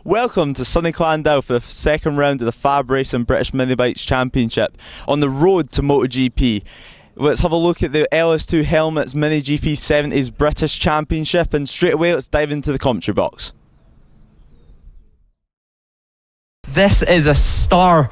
Welcome to sunny Llandow for the second round of the FAB-Racing British Minibikes Championship on the road to MotoGP. Let's have a look at the LS2 Helmets MiniGP 70s British Championship, and straight away let's dive into the commentary box. This is a star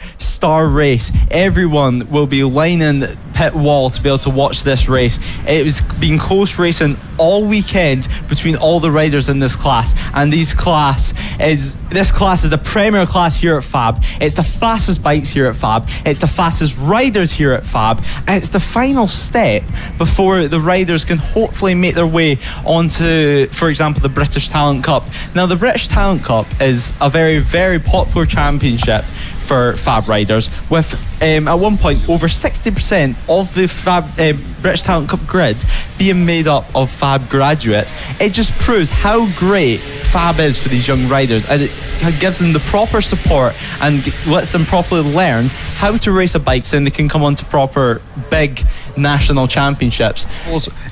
race. Everyone will be lining pit wall to be able to watch this race. It was been close racing all weekend between all the riders in this class, and this class is the premier class here at FAB. It's the fastest bikes here at FAB. It's the fastest riders here at FAB, and it's the final step before the riders can hopefully make their way onto, for example, the British Talent Cup. Now, the British Talent Cup is a very, very popular championship for FAB riders, with at one point over 60% of the British Talent Cup grid being made up of FAB graduates. It just proves how great FAB is for these young riders, and it gives them the proper support and lets them properly learn how to race a bike so then they can come on to proper big national championships.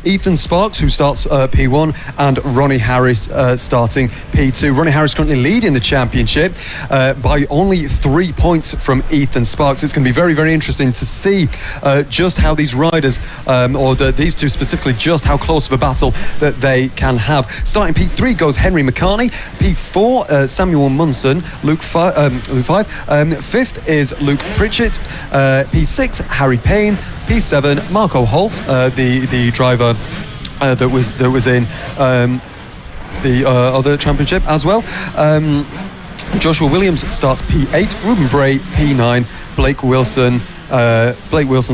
Ethan Sparks, who starts P1, and Ronnie HARRIS starting P2. Ronnie HARRIS currently leading the championship by only 3 points from Ethan Sparks. It's going to be very, very interesting to see just how these riders, these two specifically, just how close of a battle that they can have. Starting P3 goes Henry McCARTNey. P4, Samuel MUNSON. Luke 5. Fifth is Luke Pritchett. P6, Harry PAINE. P7, Marco HOLT, the driver that was in the other championship as well. Joshua Williams starts P8, Ruben BRAY P9, Blake Wilson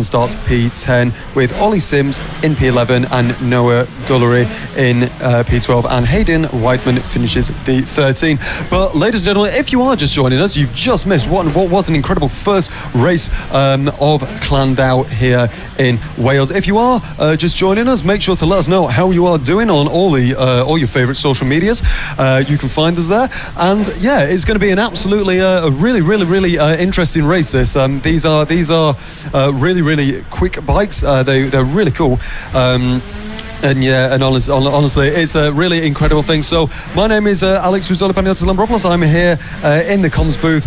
starts P10 with Ollie SIMS in P11 and Noah GUILLERY in P12, and Hayden WIGHTMAN finishes the 13. But ladies and gentlemen, if you are just joining us, you've just missed what was an incredible first race of Llandow here in Wales. If you are just joining us, make sure to let us know how you are doing on all your favourite social medias. You can find us there, and yeah, it's going to be an absolutely really interesting race. These are really, really quick bikes. They're really cool. And yeah, and honestly, it's a really incredible thing. So my name is Alex Rizzoli. I'm here in the comms booth,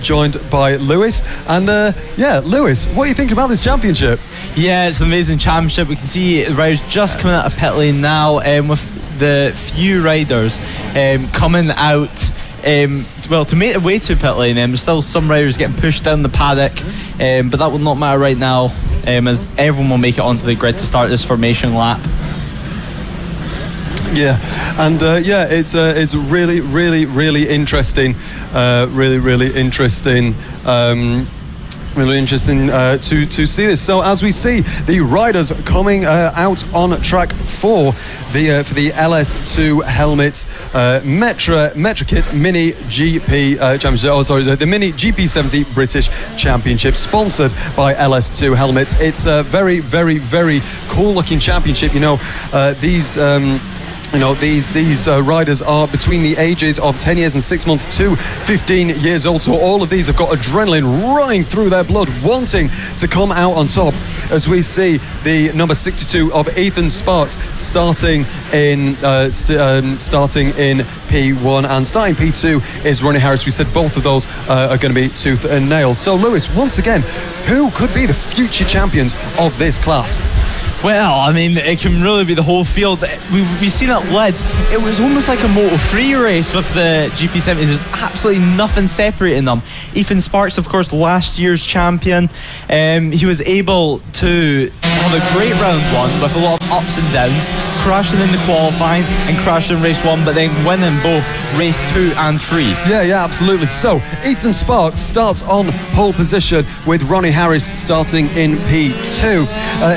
joined by Lewis. And yeah, Lewis, what are you thinking about this championship? Yeah, it's an amazing championship. We can see riders just coming out of pit lane now, with the few riders coming out. Well, to make their way to pit lane, there's still some riders getting pushed down the paddock, but that will not matter right now, as everyone will make it onto the grid to start this formation lap. Yeah, and yeah, it's really interesting, really interesting. Really interesting to see this. So as we see the riders coming out on track for the LS2 Helmets MetraKit MiniGP Championship. Oh, sorry, the MiniGP 70 British Championship, sponsored by LS2 Helmets. It's a very cool looking championship. You know, these riders are between the ages of 10 years and 6 months to 15 years old. So all of these have got adrenaline running through their blood, wanting to come out on top. As we see the number 62 of Ethan Sparks starting in P1, and starting P2 is Ronnie HARRIS. We said both of those are going to be tooth and nail. So Lewis, once again, who could be the future champions of this class? Well, I mean, it can really be the whole field. We've seen it led. It was almost like a Moto3 race with the GP70s. There's absolutely nothing separating them. Ethan Sparks, of course, last year's champion. He was able to have a great round one with a lot of ups and downs, crashing in the qualifying and crashing in race one, but then winning both race 2 and 3. Yeah, absolutely. So Ethan Sparks starts on pole position with Ronnie HARRIS starting in P2.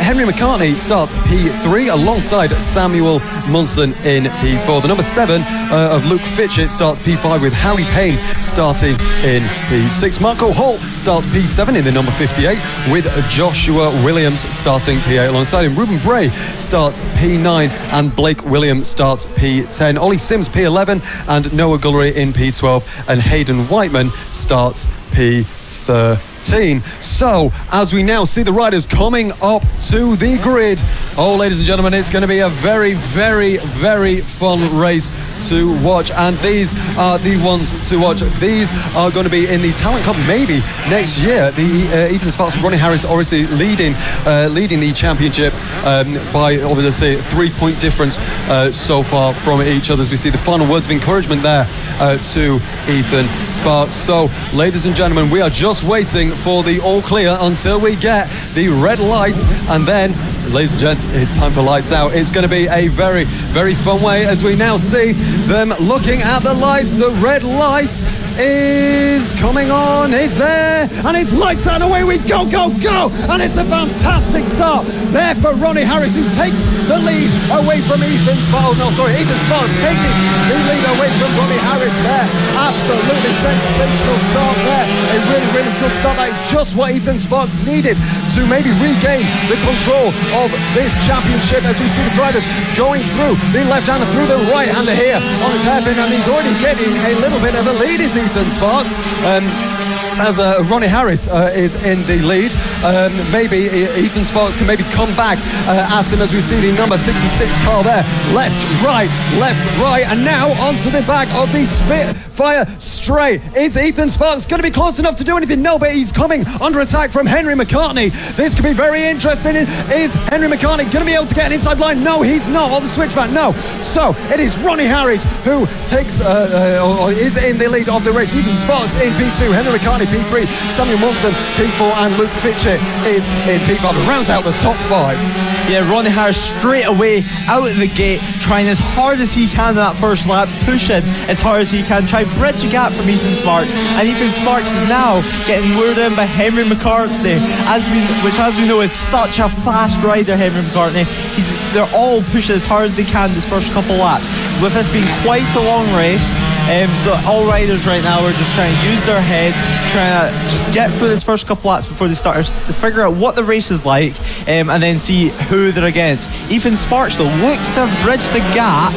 Henry McCARTNey starts P3 alongside Samuel MUNSON in P4. The number 7 of Luke Fitchett starts P5 with Harry PAINE starting in P6. Marco HOLT starts P7 in the number 58 with Joshua Williams starting P8 alongside him. Ruben BRAY starts P9 and Blake Williams starts P10. Ollie SIMS P11 and Noah GUILLERY in P12, and Hayden WIGHTMAN starts P13. team. So, as we now see the riders coming up to the grid, oh, ladies and gentlemen, it's going to be a very, very, very fun race to watch. And these are the ones to watch. These are going to be in the Talent Cup maybe next year. The Ethan Sparks and Ronnie Harris obviously leading the championship by obviously 3-point difference so far from each other. As we see the final words of encouragement there to Ethan Sparks. So, ladies and gentlemen, we are just waiting for the all clear until we get the red light, and then, ladies and gents, it's time for lights out. It's going to be a very, very fun way as we now see them looking at the lights. The red light is coming on, is there, and it's lights out, and away we go, go, go, and it's a fantastic start there for Ronnie Harris, who takes the lead away from Ethan Sparks. No, sorry, Ethan Sparks taking the lead away from Ronnie Harris there. Absolutely sensational start there. A really, really good start. That is just what Ethan Sparks needed to maybe regain the control of this championship, as we see the drivers going through the left-hander, through the right-hander here on his hairpin, and he's already getting a little bit of a lead, is Ethan Sparks. As Ronnie Harris is in the lead, maybe Ethan Sparks can maybe come back at him, as we see the number 66 car there. Left, right, and now onto the back of the Spitfire straight. Is Ethan Sparks going to be close enough to do anything? No, but he's coming under attack from Henry McCARTNEY. This could be very interesting. Is Henry McCARTNEY going to be able to get an inside line? No, he's not. On the switchback, no. So it is Ronnie Harris who takes or is in the lead of the race. Ethan Sparks in P2, Henry McCARTNEY P3, Samuel MUNSON P4, and Luke FITCHETT is in P5. It rounds out the top 5. Yeah, Ronnie Harris straight away out of the gate, trying as hard as he can in that first lap, pushing as hard as he can, try to bridge a gap from Ethan Sparks, and Ethan Sparks is now getting lured in by Henry McCARTNEY, which as we know is such a fast rider. Henry McCARTNEY, they're all pushing as hard as they can this first couple laps, with this being quite a long race. So all riders right now are just trying to use their heads, trying to just get through this first couple laps before they start to figure out what the race is like, and then see who they're against. Ethan Sparks though looks to have bridged the gap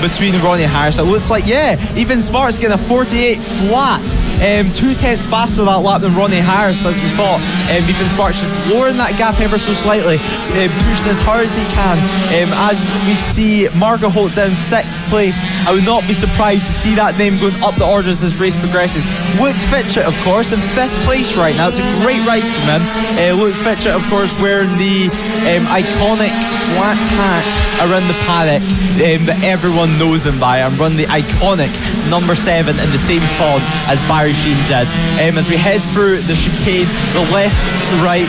between Ronnie Harris. It looks like, yeah, Ethan Sparks getting a 48 flat, 2/10 faster that lap than Ronnie Harris, as we thought. Ethan Sparks just lowering that gap ever so slightly, pushing as hard as he can. As we see Margot Holt down 6th place, I would not be surprised to see that name going up the order as this race progresses. Luke FITCHETT, of course, in 5th place right now. It's a great ride from him. Luke FITCHETT, of course, wearing the iconic flat hat around the paddock that everyone knows him by, and run the iconic number 7 in the same font as Barry Sheehan did. As we head through the chicane, the left, right,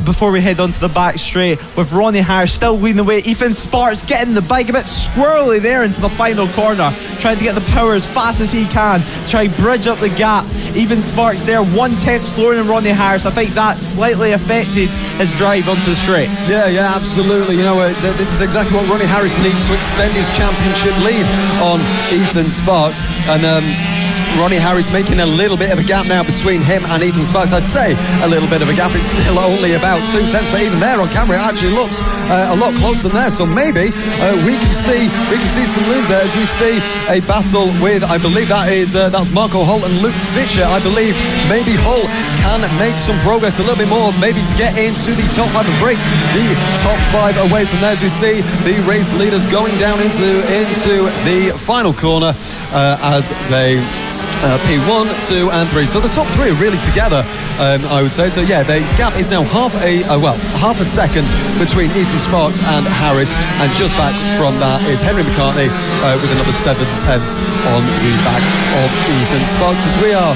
before we head onto the back straight, with Ronnie Harris still leading the way. Ethan Sparks getting the bike a bit squirrely there into the final corner, trying to get the power as fast as he can, try to bridge up the gap. Ethan Sparks there 1/10 slower than Ronnie Harris. I think that slightly affected his drive onto the straight. Yeah, absolutely. You know, this is exactly what Ronnie Harris needs to extend his championship lead on Ethan Sparks, and Ronnie Harris making a little bit of a gap now between him and Ethan Sparks. I say a little bit of a gap, it's still only about 2/10, but even there on camera it actually looks a lot closer than there. So maybe we can see some moves there, as we see a battle with, I believe that's Marco Holt and Luke FITCHETT. I believe maybe Holt can make some progress a little bit more, maybe to get into the top 5 and break the top 5 away from there, as we see the race leaders going down into the final corner as they P1, 2 and 3. So the top 3 are really together, I would say. So yeah, the gap is now half a second between Ethan Sparks and Harris, and just back from that is Henry McCARTNEY with another 7/10 on the back of Ethan Sparks. As we are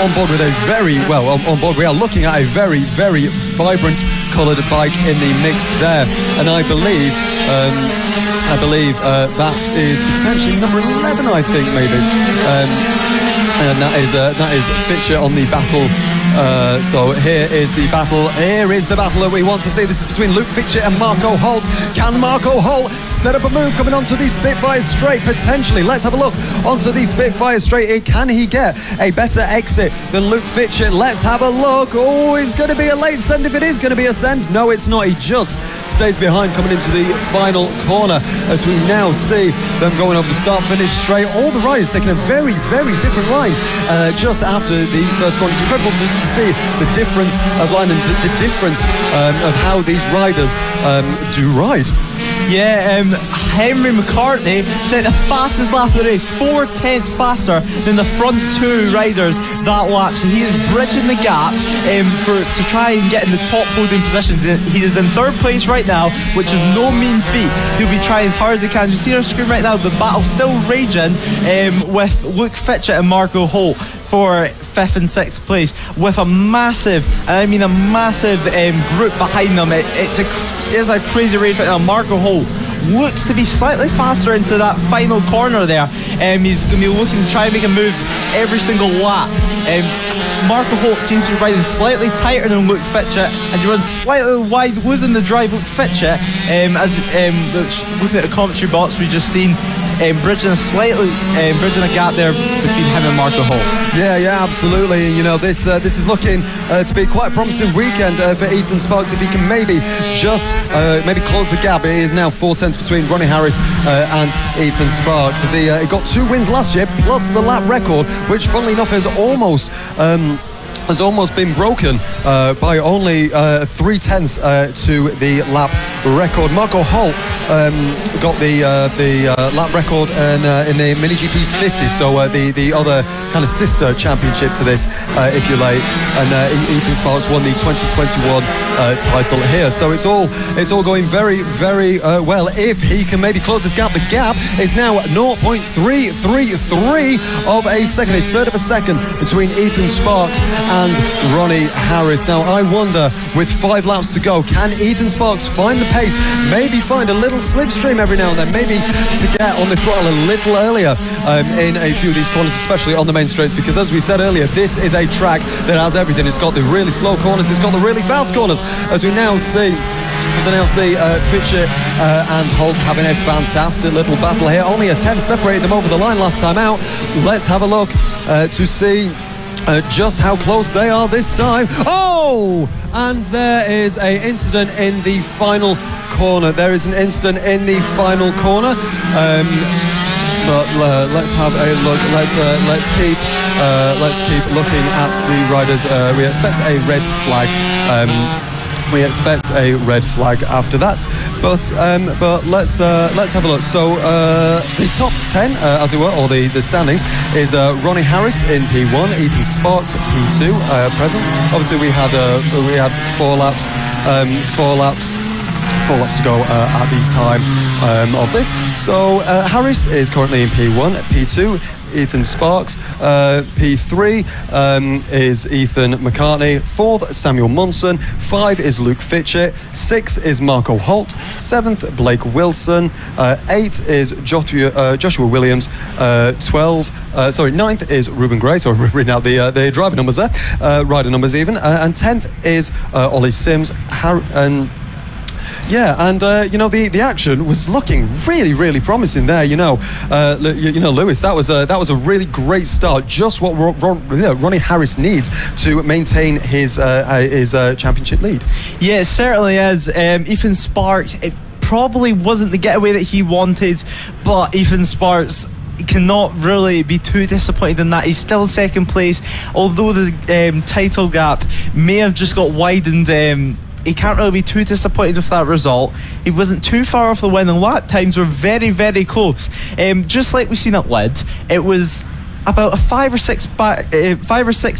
on board with we are looking at a very, very vibrant coloured bike in the mix there, and I believe that is potentially number 11, I think, maybe. And that is FITCHETT on the battle So here is the battle. Here is the battle that we want to see. This is between Luke FITCHETT and Marco HOLT. Can Marco HOLT set up a move coming onto the Spitfire straight? Potentially. Let's have a look onto the Spitfire straight. Can he get a better exit than Luke FITCHETT? Let's have a look. Oh, it's going to be a late send if it is going to be a send. No, it's not. He just stays behind coming into the final corner as we now see them going over the start-finish straight. All the riders taking a very, very different line just after the first corner. It's incredible just to see the difference of line and the difference of how these riders do ride. Yeah, Henry McCartney set the fastest lap of the race, 4/10 faster than the front two riders that lap. So he is bridging the gap to try and get in the top podium positions. He is in third place right now, which is no mean feat. He'll be trying as hard as he can. You see on our screen right now, the battle still raging with Luke FITCHETT and Marco HOLT for 5th and 6th place, with a massive, and I mean a massive group behind them. It is a crazy race right now. Marco HOLT looks to be slightly faster into that final corner there. He's going to be looking to try and make a move every single lap. Marco HOLT seems to be riding slightly tighter than Luke FITCHETT as he runs slightly wide, losing the drive. Luke FITCHETT, looking at the commentary box, we just seen bridging a gap there between him and Marco HOLT. Yeah, absolutely. And you know, this is looking to be quite a promising weekend for Ethan Sparks if he can maybe just maybe close the gap. It is now 4/10 between Ronnie HARRIS and Ethan Sparks as he got 2 wins last year plus the lap record, which funnily enough has almost been broken by only 3/10 to the lap record. Marco HOLT got the lap record in the MiniGP's 50, so the other kind of sister championship to this, if you like. And Ethan Sparks won the 2021 title here. So it's all going very, very well. If he can maybe close this gap, the gap is now 0.333 of a second, a third of a second between Ethan Sparks and Ronnie HARRIS. Now I wonder, with 5 laps to go, can Ethan Sparks find the pace, maybe find a little slipstream every now and then, maybe to get on the throttle a little earlier in a few of these corners, especially on the main straights, because as we said earlier, this is a track that has everything. It's got the really slow corners, it's got the really fast corners, as we now see FITCHETT and HOLT having a fantastic little battle here. Only a 10 separated them over the line last time out. Let's have a look to see just how close they are this time. Oh! And there is an incident in the final corner. There is an incident in the final corner. But let's have a look. Let's keep looking at the riders. We expect a red flag. We expect a red flag after that, but let's have a look. So the top 10, as it were, or the standings, is Ronnie HARRIS in P1, Ethan Sparks P2 present. Obviously, we had 4 laps to go at the time of this. So HARRIS is currently in P1, P2. Ethan Sparks, P3 is Ethan McCARTNEY, 4th Samuel MUNSON, 5 is Luke FITCHETT, 6 is Marco HOLT, 7th Blake Wilson, 8 is Joshua Williams, 9th is Ruben BRAY, so we're reading out the driver numbers there, rider numbers even, and 10th is Ollie SIMS, you know, the action was looking really, really promising there. Lewis, that was a really great start. Just what Ronnie HARRIS needs to maintain his championship lead. Yeah, it certainly is. Ethan Sparks, it probably wasn't the getaway that he wanted, but Ethan Sparks cannot really be too disappointed in that. He's still second place, although the title gap may have just got widened. He can't really be too disappointed with that result. He wasn't too far off the win, and lap times were very, very close. Just like we've seen at Lid, it was about a 5 or 6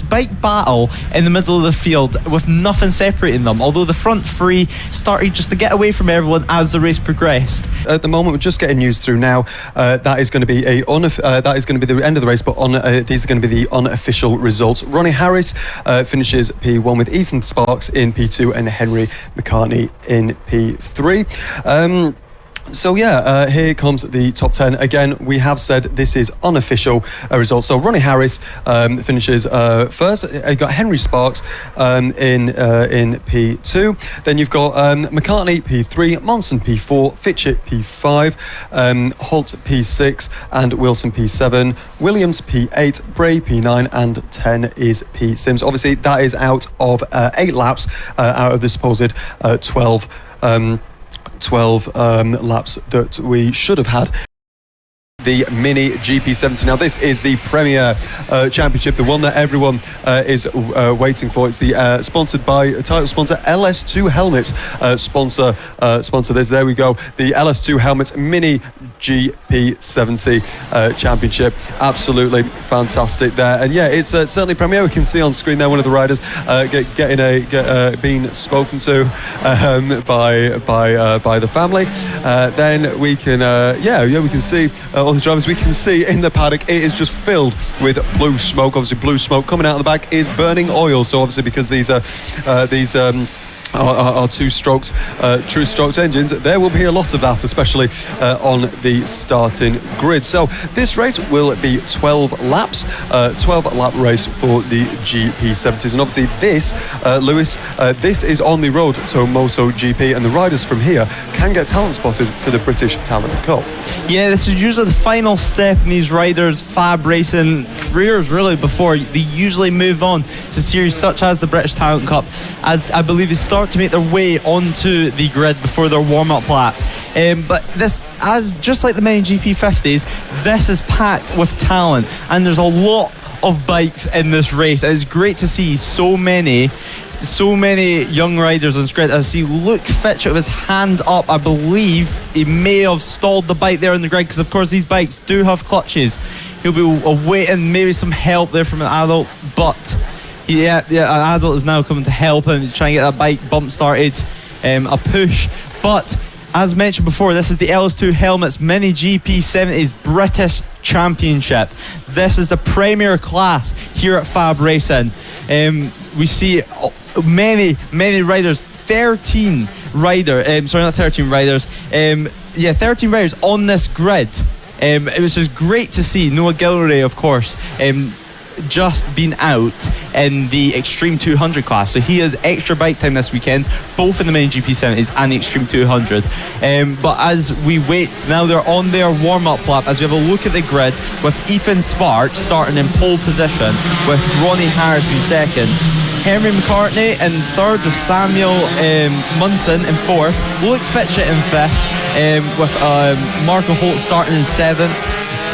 bike battle in the middle of the field with nothing separating them, although the front 3 started just to get away from everyone as the race progressed. At the moment, we're just getting news through now. That is going to be the end of the race, but these are going to be the unofficial results. Ronnie HARRIS finishes P1 with Ethan Sparks in P2 and Henry McCARTNEY in P3. So yeah, here comes the top 10. Again, we have said this is unofficial results. So Ronnie HARRIS finishes first. You've got Henry Sparks in P2. Then you've got McCARTNEY P3, MUNSON P4, FITCHETT P5, HOLT P6, and Wilson P7. Williams P8, Bray P9, and 10 is P Sims. Obviously, that is out of 8 laps out of the supposed 12 laps that we should have had. The Mini GP70. Now this is the Premier Championship, the one that everyone is waiting for. It's the sponsored by title sponsor LS2 Helmets sponsor this. There we go. The LS2 Helmets Mini GP70 Championship. Absolutely fantastic there. And yeah, it's certainly Premier. We can see on screen there one of the riders being spoken to by the family. Then we can we can see all the drivers. We can see in the paddock it is just filled with blue smoke. Obviously blue smoke coming out of the back is burning oil. So obviously because these are two strokes, true strokes engines, there will be a lot of that, especially on the starting grid. So this race will be 12 laps, 12 lap race for the GP70s. And obviously this, Lewis, this is on the road to Moto GP, and the riders from here can get talent spotted for the British Talent Cup. Yeah, this is usually the final step in these riders' FAB-Racing careers, really, before they usually move on to series such as the British Talent Cup, as I believe they start to make their way onto the grid before their warm-up lap. But this, as just like the MiniGP 50s, this is packed with talent, and there's a lot of bikes in this race. It's great to see so many young riders on grid. I see Luke Fitchett with his hand up. I believe he may have stalled the bike there on the grid, because of course these bikes do have clutches. He'll be awaiting maybe some help there from an adult, but yeah, an adult is now coming to help him to try and get that bike bump started, a push. But as mentioned before, this is the LS2 Helmets MiniGP 70s British Championship. This is the premier class here at FAB-Racing. We see many riders, 13 riders on this grid. It was just great to see Noah GUILLERY, of course, just been out in the Extreme 200 class, so he has extra bike time this weekend, both in the MiniGP 70s and the Extreme 200. But as we wait, now they're on their warm-up lap, as we have a look at the grid with Ethan Sparks starting in pole position, with Ronnie HARRIS in second, Henry McCARTNEY in third, with Samuel Munson in fourth, Luke Fitchett in fifth, with Marco Holt starting in seventh,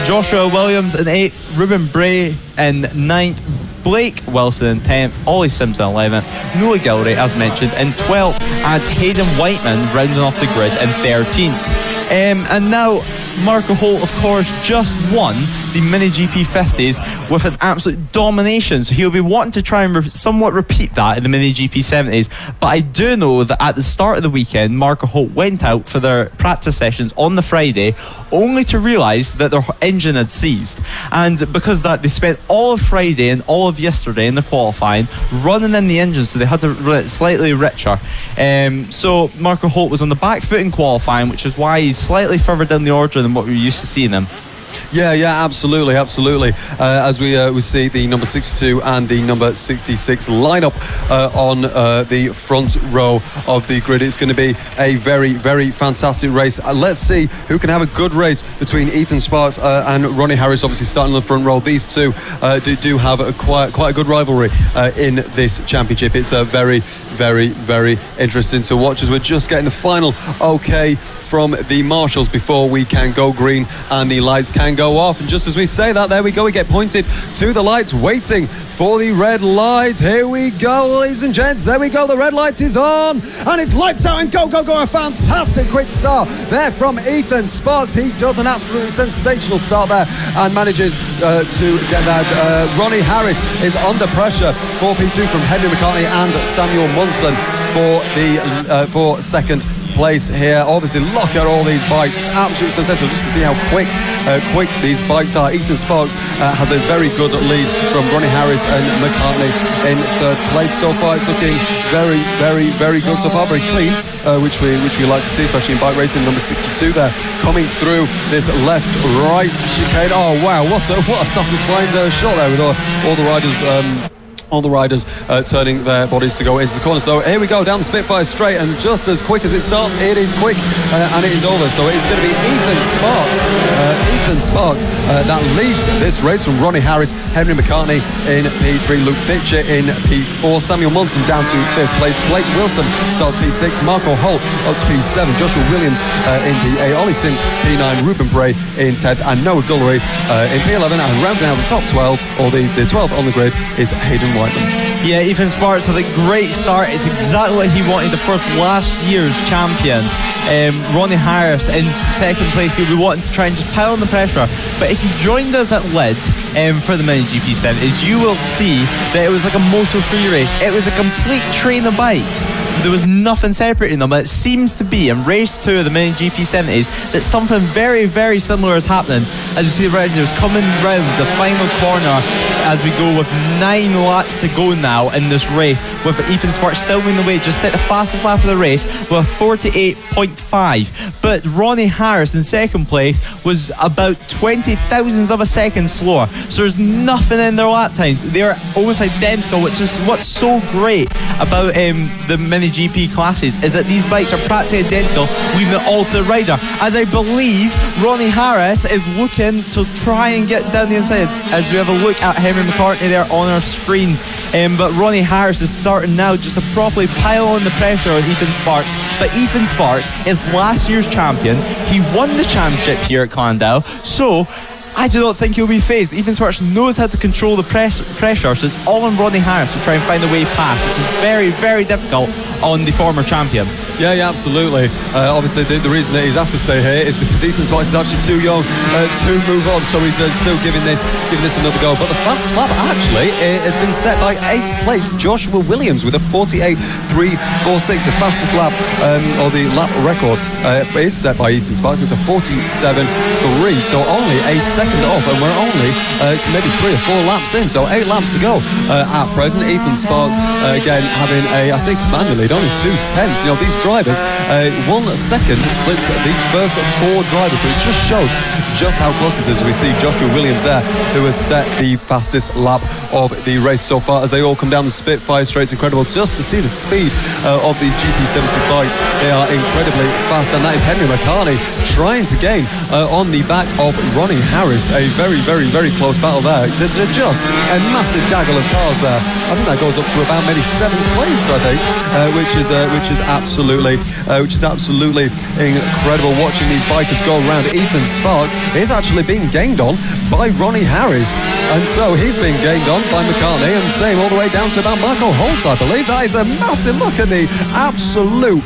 Joshua Williams in 8th, Ruben BRAY in 9th, Blake Wilson in 10th, Ollie SIMS in 11th, Noah GUILLERY, as mentioned, in 12th, and Hayden WIGHTMAN rounding off the grid in 13th. And now Marco Holt, of course, just won the MiniGP 50s with an absolute domination, so he'll be wanting to try and somewhat repeat that in the MiniGP 70s. But I do know that at the start of the weekend, Marco Holt went out for their practice sessions on the Friday, only to realise that their engine had seized, and because that, they spent all of Friday and all of yesterday in the qualifying running in the engine, so they had to run it slightly richer. So Marco Holt was on the back foot in qualifying, which is why he's slightly further down the order than what we're used to seeing him. Yeah, absolutely. As we see the number 62 and the number 66 line up on the front row of the grid. It's going to be a very, very fantastic race. Let's see who can have a good race between Ethan Sparks and Ronnie HARRIS, obviously starting on the front row. These two do have quite a good rivalry in this championship. It's very, very, very interesting to watch, as we're just getting the final okay from the marshals before we can go green and the lights can go off. And just as we say that, there we go, we get pointed to the lights, waiting for the red light. Here we go, ladies and gents, there we go, the red light is on and it's lights out and go. A fantastic quick start there from Ethan Sparks. He does an absolutely sensational start there and manages to get that. Ronnie HARRIS is under pressure for P2 from Henry McCARTNEY and Samuel Munson for second place here. Obviously, look at all these bikes. It's absolutely sensational just to see how quick these bikes are. Ethan Sparks has a very good lead from Ronnie Harris and McCartney in third place so far. It's looking very, very, very good so far, very clean, which we like to see, especially in bike racing. Number 62 there, coming through this left-right chicane. Oh wow, what a satisfying shot there with all the riders. All the riders turning their bodies to go into the corner. So here we go down the Spitfire straight, and just as quick as it starts, it is quick and it is over. So it's going to be Ethan Sparks that leads this race from Ronnie Harris, Henry McCartney in P3, Luke FITCHETT in P4, Samuel Munson down to 5th place, Blake Wilson starts P6, Marco Holt up to P7, Joshua Williams in P8, Ollie SIMS P9, Ruben BRAY in 10th, and Noah Guillory in P11, and rounding out the top 12, or the 12th on the grid, is Hayden WIGHTMAN. Yeah, Ethan Sparks had a great start. It's exactly what he wanted. Of course, last year's champion, Ronnie Harris, in second place. He'll be wanting to try and just pile on the pressure. But if you joined us at Leeds for the MiniGP series, you will see that it was like a Moto 3 race. It was a complete train of bikes. There was nothing separating them. It seems to be in race 2 of the MiniGP 70s that something very, very similar is happening. As you see the riders coming round the final corner as we go with 9 laps to go now in this race, with Ethan Sparks still winning the way, just set the fastest lap of the race with 48.5. But Ronnie Harris in second place was about 20 thousandths of a second slower. So there's nothing in their lap times. They're almost identical, which is what's so great about the MiniGP classes, is that these bikes are practically identical, leaving it all to the rider. As I believe Ronnie Harris is looking to try and get down the inside, as we have a look at Henry McCartney there on our screen. But Ronnie Harris is starting now just to properly pile on the pressure on Ethan Sparks. But Ethan Sparks is last year's champion. He won the championship here at Llandow. So I do not think he'll be phased. Ethan Sparks knows how to control the pressure, so it's all on Ronnie Harris to try and find a way past, which is very, very difficult on the former champion. Yeah, absolutely. Obviously, the reason that he's had to stay here is because Ethan Sparks is actually too young to move on, so he's still giving this another go. But the fastest lap actually has been set by 8th place Joshua Williams with a 48.346. The fastest lap, or the lap record, is set by Ethan Sparks. It's a 47.3, so only a second off, and we're only maybe 3 or 4 laps in, so 8 laps to go at present. Ethan Sparks again having I say commanding lead, only 2/10. You know, these drivers, 1 second splits the first 4 drivers, so it just shows just how close it is. We see Joshua Williams there, who has set the fastest lap of the race so far as they all come down the Spitfire straight. It's incredible just to see the speed of these GP70 bikes. They are incredibly fast, and that is Henry McCartney trying to gain on the back of Ronnie Harris. A very, very, very close battle there. There's just a massive gaggle of cars there. I think that goes up to about maybe 7th place, I think, which is absolutely incredible watching these bikers go around. Ethan Sparks is actually being gained on by Ronnie Harris, and so he's being gained on by McCartney, and same all the way down to about Michael Holt, I believe. That is a massive look at the absolute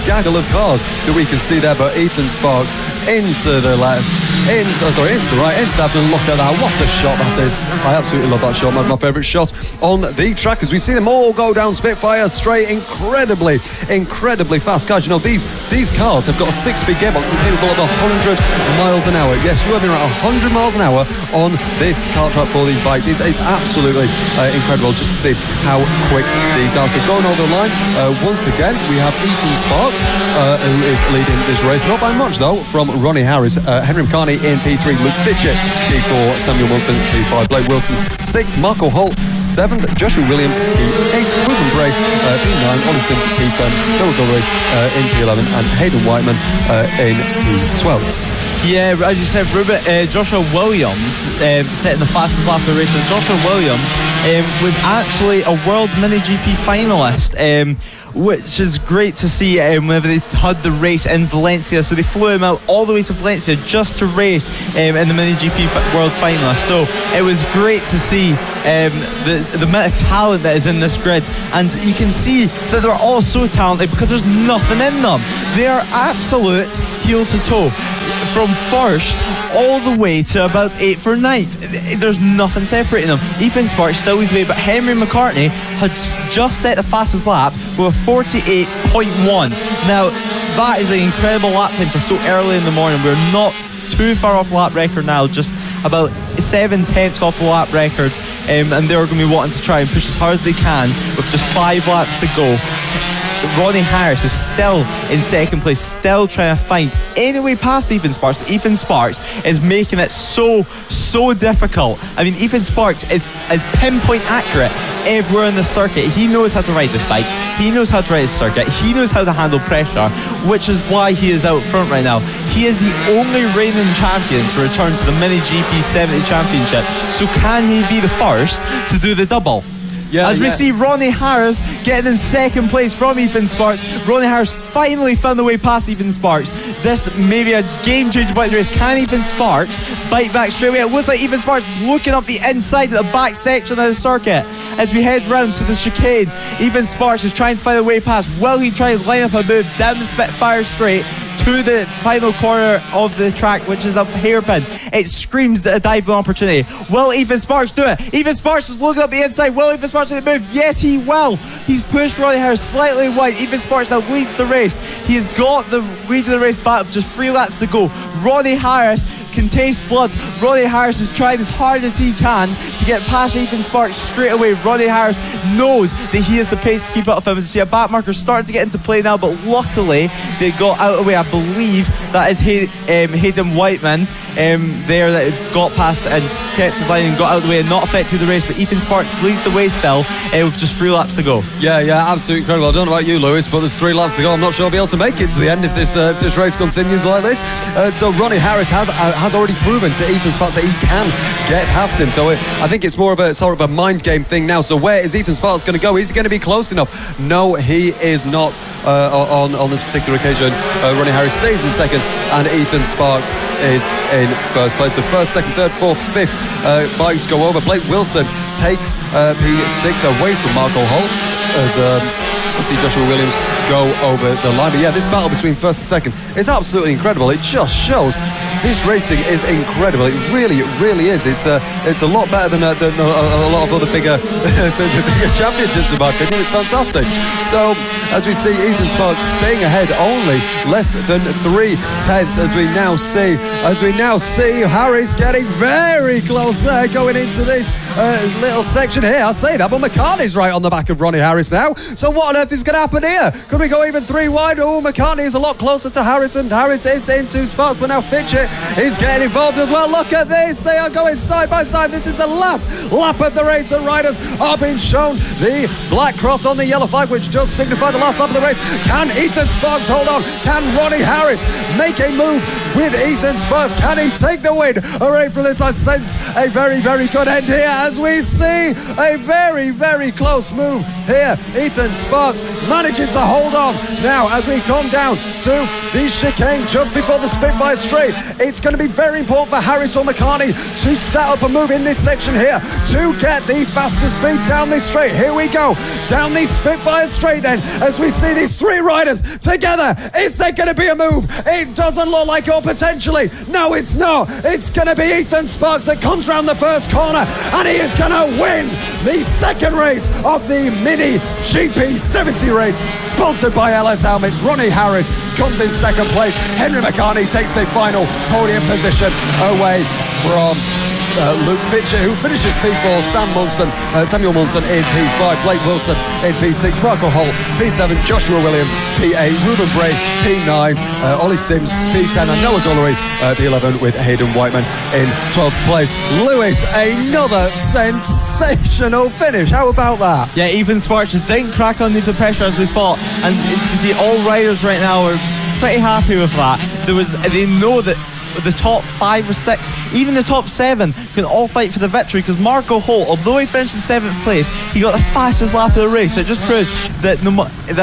gaggle of cars that we can see there. But Ethan Sparks into the left, into the right, into the left, and look at that, what a shot that is. I absolutely love that shot, my favourite shot on the track, as we see them all go down Spitfire straight. Incredibly fast cars. You know, these cars have got a 6-speed gearbox and capable of 100 miles an hour. Yes, you have been around 100 miles an hour on this kart track for these bikes. It's absolutely incredible just to see how quick these are. So going over the line, once again, we have Ethan Sparks, who is leading this race, not by much though, from Ronnie Harris, Henry McCartney in P3, Luke FITCHETT P4, Samuel Munson P5, Blake Wilson 6th, Marco Holt 7th, Joshua Williams P8, Ruben BRAY P9, Ollie SIMS P10, Noah Guillory in P11, and Hayden WIGHTMAN in P12. Yeah, as you said, Joshua Williams setting the fastest lap of the race. And Joshua Williams was actually a World MiniGP finalist, which is great to see whenever they had the race in Valencia. So they flew him out all the way to Valencia just to race in the MiniGP World Finalist. So it was great to see the amount of talent that is in this grid, and you can see that they're all so talented because there's nothing in them. They are absolute heel to toe, from first all the way to about 8th or 9th. There's nothing separating them. Ethan Sparks still his way, but Henry McCartney had just set the fastest lap with 48.1. Now that is an incredible lap time for so early in the morning. We're not too far off lap record now, just about 7/10 off the lap record, and they're going to be wanting to try and push as hard as they can with just 5 laps to go. Ronnie Harris is still in second place, still trying to find any way past Ethan Sparks, but Ethan Sparks is making it so difficult. I mean, Ethan Sparks is pinpoint accurate everywhere in the circuit. He knows how to ride this bike, he knows how to ride his circuit, he knows how to handle pressure, which is why he is out front right now. He is the only reigning champion to return to the MiniGP 70 Championship, so can he be the first to do the double? As we see Ronnie Harris getting in second place from Ethan Sparks. Ronnie Harris finally found the way past Ethan Sparks. This may be a game changer about the race. Can Ethan Sparks bite back straight away? It looks like Ethan Sparks looking up the inside of the back section of the circuit. As we head round to the chicane, Ethan Sparks is trying to find a way past. Will he try and line up a move down the Spitfire straight to the final corner of the track, which is a hairpin? It screams a diving opportunity. Will Ethan Sparks do it? Ethan Sparks is looking up the inside. Will Ethan Sparks do the move? Yes, he will. He's pushed Ronnie Harris slightly wide. Ethan Sparks now leads the race. He has got the lead of the race back with just 3 laps to go. Ronnie Harris can taste blood. Ronnie Harris is trying as hard as he can to get past Ethan Sparks straight away. Ronnie Harris knows that he has the pace to keep up with him. As you see, a back marker starting to get into play now, but luckily they got out of the way. I believe that is Hayden WIGHTMAN there that got past and kept his line and got out of the way and not affected the race, but Ethan Sparks leads the way still with just 3 laps to go. Yeah, absolutely incredible. I don't know about you, Lewis, but there's 3 laps to go. I'm not sure I'll be able to make it to the end if this race continues like this. So Ronnie Harris has already proven to Ethan Sparks that he can get past him. So I think it's more of a sort of a mind game thing now. So where is Ethan Sparks going to go? Is he going to be close enough? No, he is not on this particular occasion. Ronnie Harris stays in second and Ethan Sparks is in first place. The first, second, third, fourth, fifth bikes go over. Blake Wilson takes P6 away from Marco Holt as we'll see Joshua Williams go over the line. But yeah, this battle between first and second is absolutely incredible. It just shows this racing is incredible. It really is. It's a lot better than a lot of other bigger championships in my opinion. It's fantastic. So as we see Ethan Sparks staying ahead only less than 3/10 as we now see Harris getting very close there going into this little section here. I say that, but McCartney's right on the back of Ronnie Harris now. So what on earth is going to happen here? Could we go even 3 wide? Oh, McCartney is a lot closer to Harris, and Harris is into Sparks, but now FITCHETT is getting involved as well. Look at this. They are going side by side. This is the last lap of the race. The riders are being shown the black cross on the yellow flag, which does signify the last lap of the race. Can Ethan Sparks hold on? Can Ronnie Harris make a move with Ethan Sparks? Can he take the win? Hooray for this. I sense a very good end here as we see a very close move here. Ethan Sparks managing to hold on now as we come down to the chicane just before the Spitfire straight. It's going to be very important for Harris or McCartney to set up a move in this section here to get the faster speed down this straight. Here we go down the Spitfire straight then as we see these 3 riders together. Is there going to be a move? It doesn't look like it, or potentially. No, it's not. It's going to be Ethan Sparks that comes round the first corner and he is going to win the second race of the MiniGP 70 race sponsored by LS Helmets. Ronnie Harris comes in second place. Henry McCartney takes the final podium position away from Luke FITCHETT, who finishes P4, Samuel Munson in P5, Blake Wilson in P6, Marco Holt P7, Joshua Williams P8, Ruben BRAY P9, Ollie SIMS P10, and Noah GUILLERY P11 with Hayden WIGHTMAN in 12th place. Lewis, another sensational finish. How about that? Yeah, Ethan Sparks just didn't crack underneath the pressure as we thought, and as you can see, all riders right now are pretty happy with that. They know that the top 5 or 6, even the top 7 can all fight for the victory, because Marco Holt, although he finished in 7th place, he got the fastest lap of the race. So it just proves that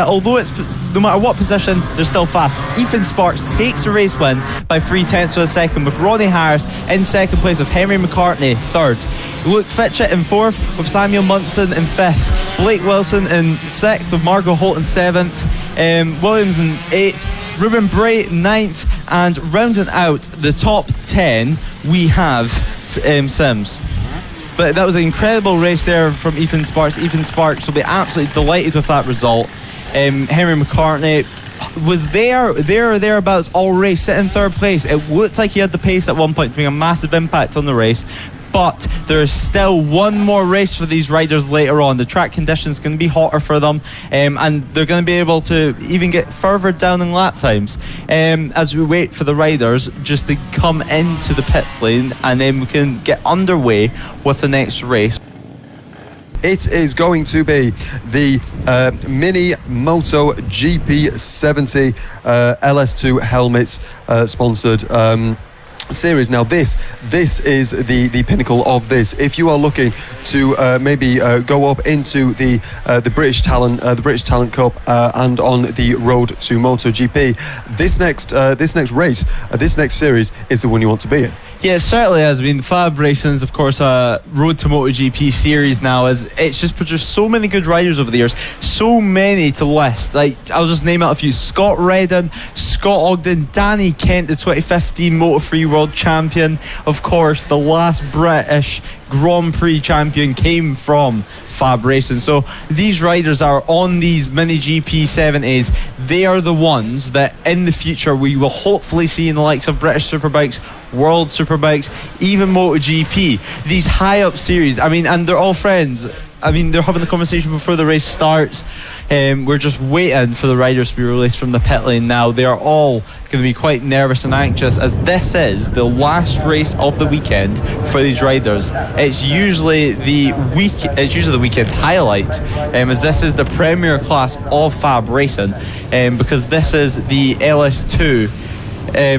although it's no matter what position, they're still fast. Ethan Sparks takes the race win by 0.3 of a second, with Ronnie Harris in second place, with Henry McCartney third. Luke Fitchett in fourth, with Samuel Munson in fifth. Blake Wilson in sixth, with Margot Holt in seventh. Williams in eighth. Ruben BRAY ninth, and rounding out the top 10, we have Sims. But that was an incredible race there from Ethan Sparks. Ethan Sparks will be absolutely delighted with that result. Henry McCartney was there or thereabouts all race, sitting in third place. It looked like he had the pace at one point, making a massive impact on the race. But there's still one more race for these riders later on. The track conditions going to be hotter for them, and they're going to be able to even get further down in lap times as we wait for the riders just to come into the pit lane, and then we can get underway with the next race. It is going to be the Minimoto GP70 LS2 Helmets sponsored series. Now this is the pinnacle of this. If you are looking to maybe go up into the British Talent Cup and on the road to MotoGP, this next race, this next series is the one you want to be in. Yeah, it certainly has been. FAB-Racing is, of course, a Road to MotoGP series now, as it's just produced so many good riders over the years, so many to list. Like, I'll just name out a few: Scott Redden, Scott Ogden, Danny Kent, the 2015 Moto3 World Champion. Of course, the last British Grand Prix champion came from FAB-Racing. So these riders are on these MiniGP 70s. They are the ones that in the future we will hopefully see in the likes of British Superbikes, World Superbikes, even MotoGP. These high up series, I mean, and they're all friends. I mean, they're having the conversation before the race starts. We're just waiting for the riders to be released from the pit lane now. They are all going to be quite nervous and anxious, as this is the last race of the weekend for these riders. It's usually the weekend highlight, as this is the premier class of FAB-Racing, because this is the LS2.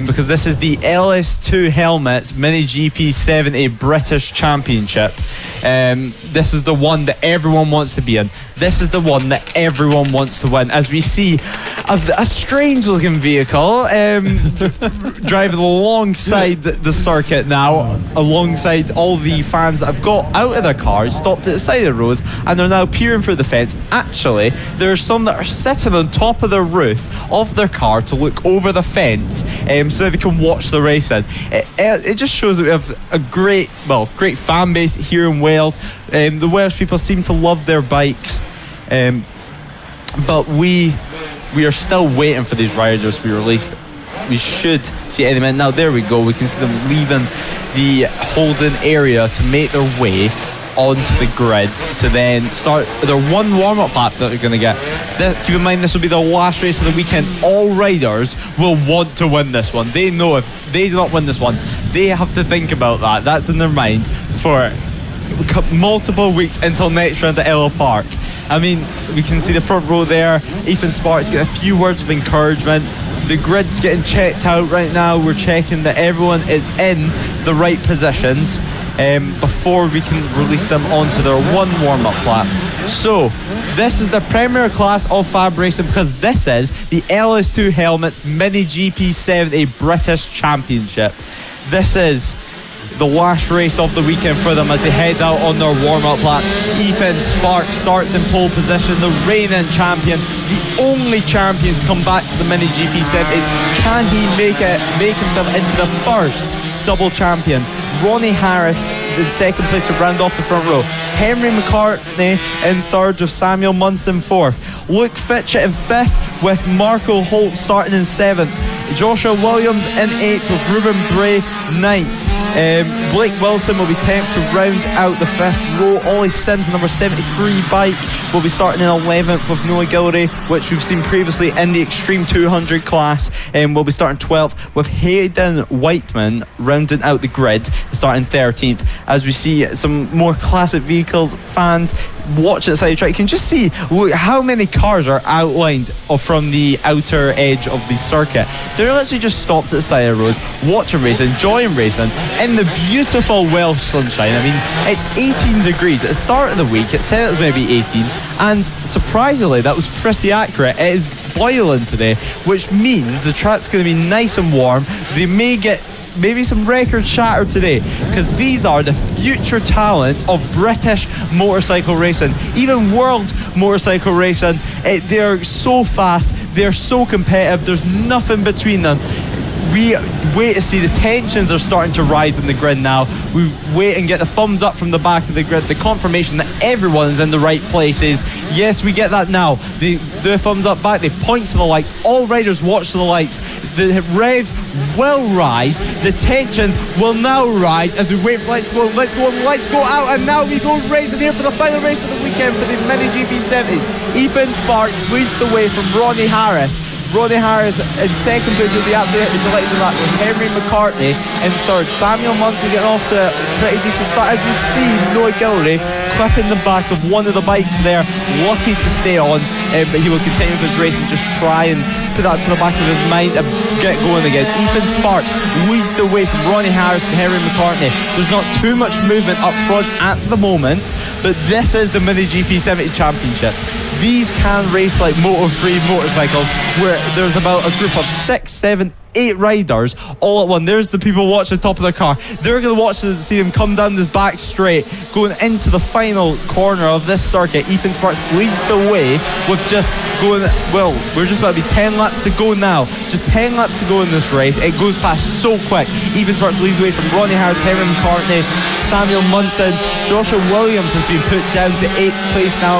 Because this is the LS2 Helmets MiniGP 70 British Championship. This is the one that everyone wants to be in. This is the one that everyone wants to win. As we see a strange looking vehicle driving alongside the circuit now, alongside all the fans that have got out of their cars, stopped at the side of the roads, and they're now peering through the fence. Actually, there are some that are sitting on top of the roof of their car to look over the fence, so that they can watch the racing. It just shows that we have a great fan base here in Wales. The Welsh people seem to love their bikes, but we are still waiting for these riders to be released. We should see any minute now. There we go. We can see them leaving the holding area to make their way onto the grid to then start their one warm-up lap that they're going to get. Keep in mind, this will be the last race of the weekend. All riders will want to win this one. They know if they do not win this one, they have to think about that. That's in their mind for multiple weeks until next round at Ella Park. I mean, we can see the front row there. Ethan Sparks getting a few words of encouragement. The grid's getting checked out right now. We're checking that everyone is in the right positions before we can release them onto their one warm-up lap. So this is the premier class of FAB-Racing, because this is the LS2 Helmets MiniGP 70 British Championship. This is the last race of the weekend for them as they head out on their warm-up laps. Ethan Sparks starts in pole position, the reigning champion, the only champion to come back to the MiniGP 70s. Can he make himself into the first double champion? Ronnie Harris is in second place to round off the front row. Henry McCartney in third with Samuel Munson fourth. Luke Fitchett in fifth with Marco Holt starting in seventh. Joshua Williams in eighth with Ruben BRAY ninth. Blake Wilson will be 10th to round out the fifth row. Ollie SIMS, number 73 bike, will be starting in 11th with Noah GUILLERY, which we've seen previously in the Extreme 200 class, and will be starting 12th with Hayden WIGHTMAN rounding out the grid, starting 13th. As we see some more classic vehicles, fans watching the side of the track, you can just see how many cars are outlined from the outer edge of the circuit. They're literally just stopped at the side of the roads, watching racing, enjoying racing in the beautiful Welsh sunshine. I mean, it's 18 degrees at the start of the week. It said it was maybe 18, and surprisingly that was pretty accurate. It is boiling today, which means the track's going to be nice and warm. They may get maybe some records shattered today, because these are the future talent of British motorcycle racing, even world motorcycle racing. They're so fast, they're so competitive, there's nothing between them. We wait to see. The tensions are starting to rise in the grid now. We wait and get the thumbs up from the back of the grid, the confirmation that everyone is in the right places. Yes, we get that now. They do a thumbs up back, they point to the lights, all riders watch to the lights. The revs will rise, the tensions will now rise as we wait for lights to go, let's go out, and now we go racing here for the final race of the weekend for the MiniGP 70s. Ethan Sparks leads the way from Ronnie HARRIS. Ronnie HARRIS in second place will be absolutely delighted with that, with Henry McCartney in third. Samuel Munson getting off to a pretty decent start as we see Noah GUILLERY clipping the back of one of the bikes there, lucky to stay on, but he will continue with his race and just try and put that to the back of his mind and get going again. Ethan Sparks leads the way from Ronnie HARRIS and Henry McCartney. There's not too much movement up front at the moment, but this is the MiniGP 70 Championship. These can race like Moto3 motorcycles, where there's about a group of 6, 7, 8 riders all at one. There's the people watching the top of their car. They're going to watch to see them come down this back straight, going into the final corner of this circuit. Ethan Sparks leads the way with just going, well, we're just about to be 10 laps to go now. Just 10 laps to go in this race. It goes past so quick. Ethan Sparks leads the way from Ronnie HARRIS, Henry McCartney, Samuel Munson. Joshua Williams has been put down to 8th place now,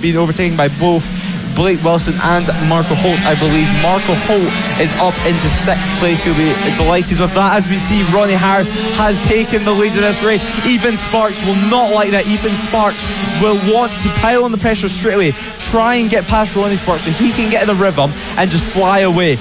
being overtaken by both Blake Wilson and Marco Holt, I believe. Marco Holt is up into 6th place. He'll be delighted with that as we see Ronnie HARRIS has taken the lead in this race. Ethan Sparks will not like that. Ethan Sparks will want to pile on the pressure straight away, try and get past Ronnie Sparks so he can get in the rhythm and just fly away.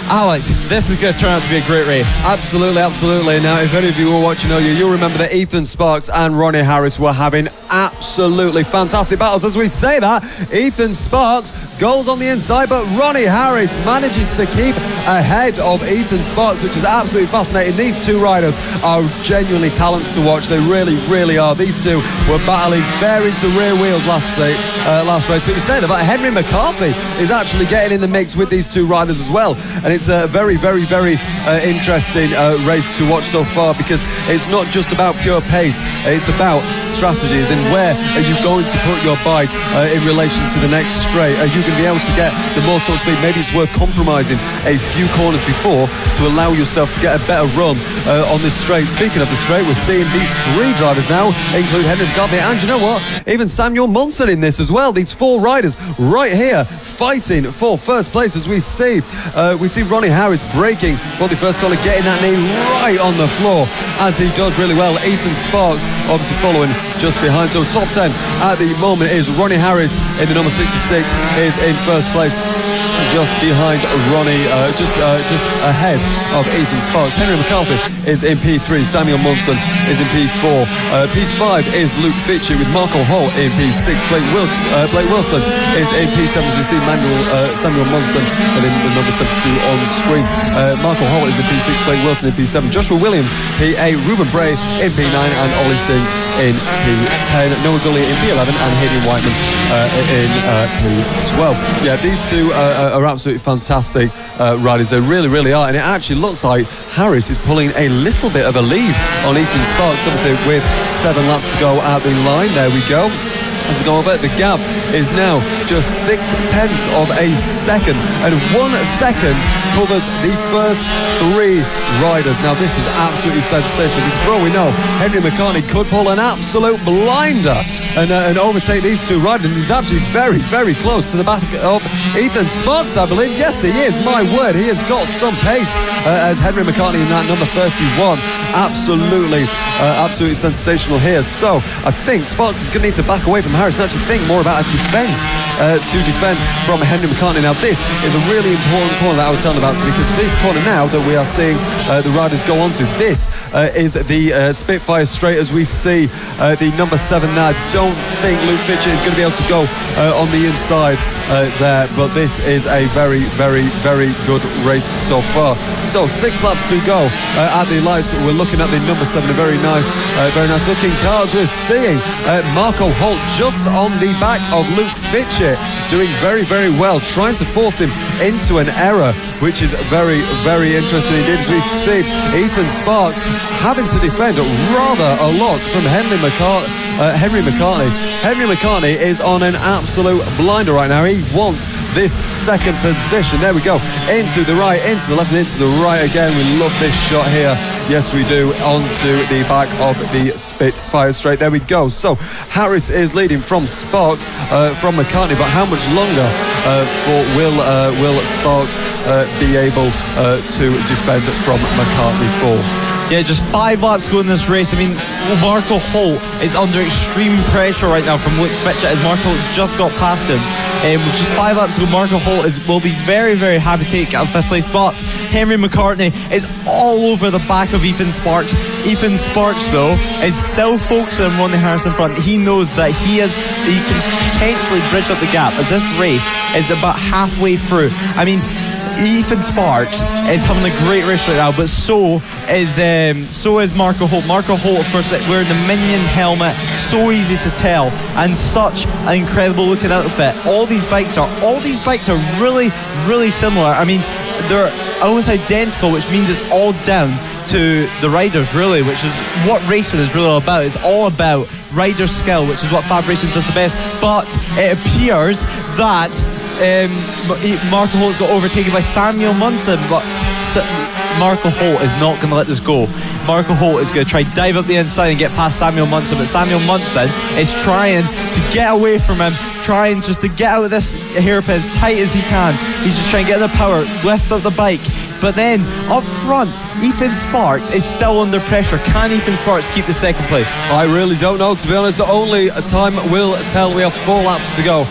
Alex, this is going to turn out to be a great race. Absolutely, absolutely. Now, if any of you were watching earlier, you'll remember that Ethan Sparks and Ronnie HARRIS were having absolutely fantastic battles. As we say that, Ethan Sparks goes on the inside, but Ronnie HARRIS manages to keep ahead of Ethan Sparks, which is absolutely fascinating. These two riders are genuinely talents to watch. They really, really are. These two were battling fair into rear wheels last race. But you say that Henry McCartney is actually getting in the mix with these two riders as well. And it's a very, very, very interesting race to watch so far, because it's not just about pure pace, it's about strategies and where are you going to put your bike in relation to the next straight. Are you going to be able to get the more top speed? Maybe it's worth compromising a few corners before to allow yourself to get a better run on this straight. Speaking of the straight, we're seeing these 3 drivers now include Henry McCartney, and you know what, even Samuel Munson in this as well. These 4 riders right here fighting for first place as we see Ronnie HARRIS braking for the first corner, getting that knee right on the floor as he does really well. Ethan Sparks obviously following just behind. So top 10 at the moment is Ronnie HARRIS in the number 66 is in first place, just behind Ronnie, just ahead of Ethan Sparks. Henry McCartney is in P3, Samuel Munson is in P4, P5 is Luke FITCHETT with Marco Holt in P6, Blake Wilson is in P7 as we see Samuel Munson and then the number 72 on the screen. Marco Holt is in P6, Blake Wilson in P7, Joshua Williams P8, Ruben BRAY in P9 and Ollie SIMS in P10, Noah GUILLERY in P11 and Hayden WIGHTMAN in P12. Yeah, these two are absolutely fantastic riders. They really, really are, and it actually looks like HARRIS is pulling a little bit of a lead on Ethan Sparks, obviously with 7 laps to go at the line. There we go. As we go over, the gap is now just 0.6 of a second, and 1 second covers the first 3 riders. Now this is absolutely sensational, because for all we know, Henry McCartney could pull an absolute blinder and overtake these 2 riders. And he's actually very, very close to the back of Ethan Sparks, I believe. Yes, he is. My word, he has got some pace as Henry McCartney in that number 31. Absolutely sensational here. So I think Sparks is going to need to back away from HARRIS and actually think more about a defence to defend from Henry McCartney. Now this is a really important corner that I was telling about. roundabouts, because this corner now that we are seeing the riders go onto, this is the Spitfire straight, as we see the number 7 now. I don't think Luke Fitchett is going to be able to go on the inside there, but this is a very, very, very good race so far. So 6 laps to go at the lights. We're looking at the number 7, a very nice looking car, as we're seeing Marco Holt just on the back of Luke Fitchett, doing very, very well, trying to force him into an error, which is very, very interesting indeed, as we see Ethan Sparks having to defend rather a lot from Henry McCARTNey. Henry McCARTNey is on an absolute blinder right now. He wants this second position. There we go, into the right, into the left, and into the right again. We love this shot here. Yes, we do. Onto the back of the Spitfire straight. There we go. So Harris is leading from Sparks, from McCARTNey, but how much longer will Sparks be able to defend from McCARTNey for? Yeah, just 5 laps to go in this race. I mean, Marco Holt is under extreme pressure right now from Luke Fitchett, as Marco just got past him. With just 5 laps to go, Marco Holt will be very, very happy to take out 5th place, but Henry McCARTNey is all over the back of Ethan Sparks. Ethan Sparks, though, is still focusing on Ronnie HARRIS in front. He knows that he can potentially bridge up the gap, as this race is about halfway through. I mean, Ethan Sparks is having a great race right now, but so is Marco Holt. Marco Holt, of course, wearing the Minion helmet, so easy to tell, and such an incredible looking outfit. All these bikes are really, really similar. I mean, they're almost identical, which means it's all down to the riders, really, which is what racing is really all about. It's all about rider skill, which is what FAB-Racing does the best. But it appears that Marco Holt's got overtaken by Samuel Munson, but Marco Holt is not going to let this go. Marco Holt is going to try to dive up the inside and get past Samuel Munson, but Samuel Munson is trying to get away from him, trying just to get out of this hairpin as tight as he can. He's just trying to get the power, lift up the bike. But then up front, Ethan Sparks is still under pressure. Can Ethan Sparks keep the second place? I really don't know, to be honest. Only time will tell. We have 4 laps to go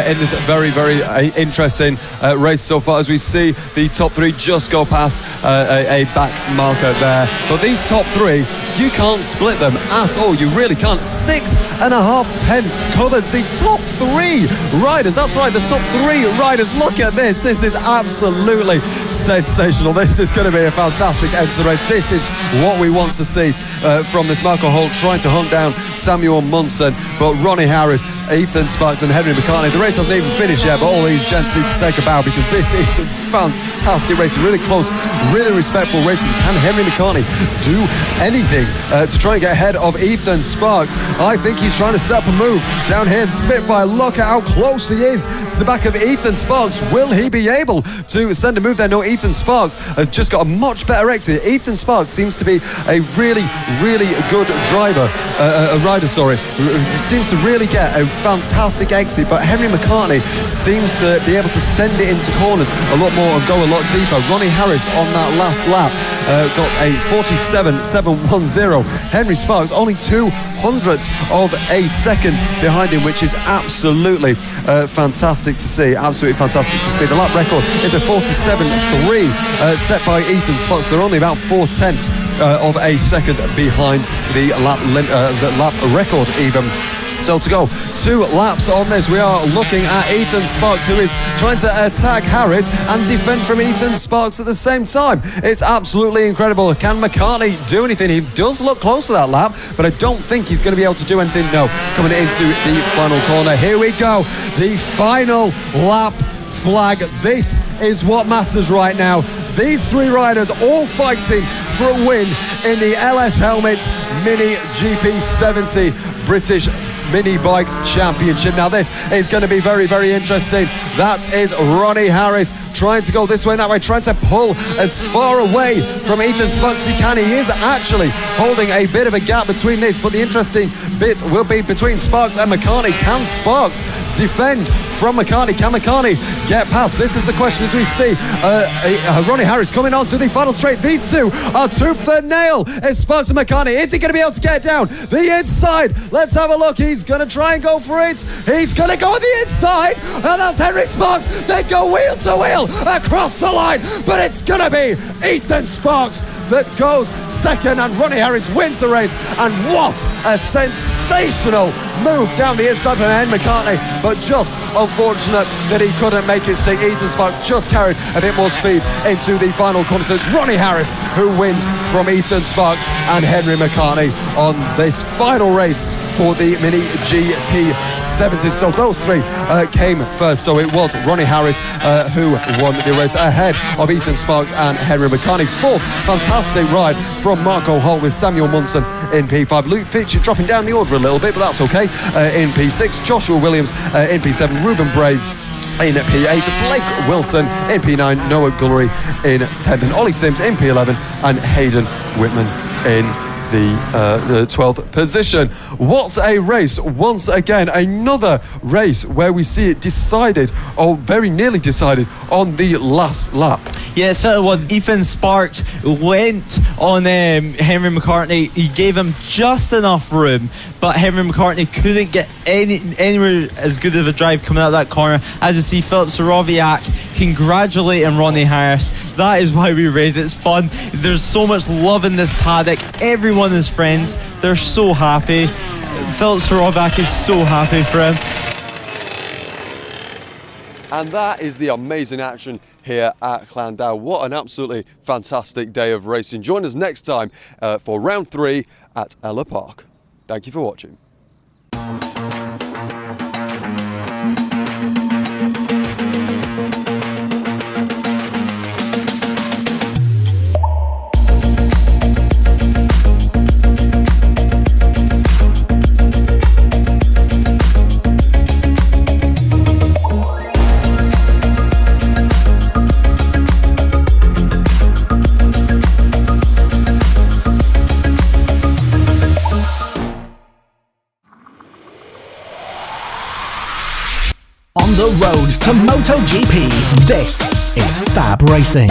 in this very, very interesting race so far, as we see the top 3 just go past a back marker there. But these top 3, you can't split them at all. You really can't. 6.5 tenths covers the top 3 riders. That's right, the top 3 riders. Look at this. This is absolutely sensational. This is going to be a fantastic end to the race. This is what we want to see from this. Marco Holt trying to hunt down Samuel Munson, but Ronnie HARRIS, Ethan Sparks and Henry McCARTNey. The race hasn't even finished yet, but all these gents need to take a bow, because this is a fantastic race, really close, really respectful racing. Can Henry McCARTNey do anything to try and get ahead of Ethan Sparks? I think he's trying to set up a move down here. The Spitfire, look at how close he is to the back of Ethan Sparks. Will he be able to send a move there? No, Ethan Sparks has just got a much better exit. Ethan Sparks seems to be a really, really good driver, a rider, sorry. Seems to really get a fantastic exit, but Henry McCARTNey seems to be able to send it into corners a lot more and go a lot deeper. Ronnie HARRIS on that last lap got a 47.710. Henry Sparks only 2/100ths of a second behind him, which is absolutely fantastic to see. Absolutely fantastic to see. The lap record is a 47.3 set by Ethan Sparks. They're only about 4/10 of a second behind the lap record even. So to go 2 laps on this, we are looking at Ethan Sparks, who is trying to attack Harris and defend from Ethan Sparks at the same time. It's absolutely incredible. Can McCARTNey do anything? He does look close to that lap, but I don't think he's going to be able to do anything. No, coming into the final corner. Here we go. The final lap flag. This is what matters right now. These 3 riders all fighting for a win in the LS Helmets MiniGP 70 British Minibike Championship. Now this is going to be very, very interesting. That is Ronnie HARRIS trying to go this way and that way, trying to pull as far away from Ethan Sparks as he can. He is actually holding a bit of a gap between this, but the interesting bit will be between Sparks and McCARTNey. Can Sparks defend from McCARTNey? Can McCARTNey get past? This is the question, as we see Ronnie HARRIS coming on to the final straight. These 2 are tooth the nail. It's Sparks and McCARTNey. Is he going to be able to get down the inside? Let's have a look. He's going to try and go for it. He's going to go on the inside, and that's Henry Sparks. They go wheel to wheel. still across the line, but it's gonna be Ethan Sparks that goes second, and Ronnie Harris wins the race. And what a sensational move down the inside from Hayden McCARTNEY, but just unfortunate that he couldn't make it stick. Ethan Sparks just carried a bit more speed into the final corner, so it's Ronnie Harris who wins from Ethan Sparks and Henry McCartney on this final race for the MiniGP 70. So those three came first. So it was Ronnie Harris who won the race ahead of Ethan Sparks and Henry McCartney. Fourth, fantastic ride from Marco Holt with Samuel Munson in P5. Luke FITCHETT dropping down the order a little bit, but that's okay. In P6, Joshua Williams in P7, Ruben BRAY in P8, Blake Wilson in P9, Noah GUILLERY in 10th, and Ollie SIMS in P11, and Hayden WIGHTMAN in the 12th position. What a race. Once again, another race where we see it decided, or very nearly decided, on the last lap. Yeah, so it was. Ethan Sparks went on Henry McCartney. He gave him just enough room, but Henry McCartney couldn't get anywhere as good of a drive coming out of that corner. As you see, Filip Sorowiak congratulating Ronnie Harris. That is why we race. It's fun. There's so much love in this paddock. Everyone is friends. They're so happy. Filip Sorowiak is so happy for him. And that is the amazing action here at Llandow. What an absolutely fantastic day of racing. Join us next time for round 3 at Ella Park. Thank you for watching. On the road to MotoGP, this is FAB-Racing.